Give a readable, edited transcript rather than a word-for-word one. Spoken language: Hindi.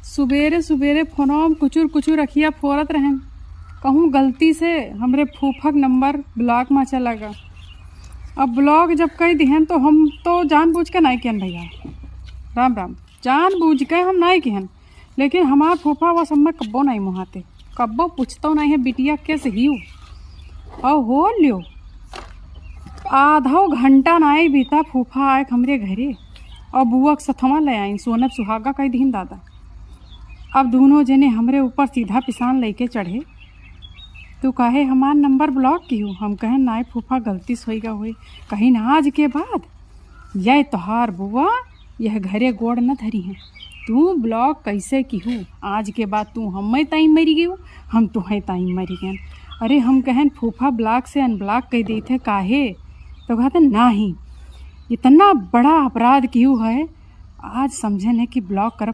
सुबेरे सुबेरे फोनवा में कुचुर कुचुर रखिया फोरत रहें। कहूँ गलती से हमरे फूफक नंबर ब्लॉक में चला गया। अब ब्लॉक जब कही दिहन तो हम तो जानबूझ के नहीं किहन भैया, राम राम, जानबूझ के हम नहीं किहन। लेकिन हमार फूफा वह सब में कब्बो नहीं मुहाते, कब्बो पूछतो नहीं है बिटिया कैसे हियो। और हो लियो आधा घंटा नहीं बीता फूफा आए हमरे घरे और बुआ के सथवा ले आई सोनत सुहागा कही दीन दादा। अब दोनों जने हमरे ऊपर सीधा पिसान लेके चढ़े। तू कहे हमार नंबर ब्लॉक क्यों? हम कहें नाय फूफा गलती से होगा हुई। कहीं ना आज के बाद यह तोहार बुआ यह घरे गोड़ न धरी हैं, तू ब्लॉक कैसे की हूँ? आज के बाद तू हमें ताई मरी गई, हम तुम्हें ताई मरी गए। अरे हम कहें फूफा ब्लॉक से अनब्लॉक कह दी थे काहे? तो कहते ना ही इतना बड़ा अपराध क्यों है, आज समझे न कि ब्लॉक कर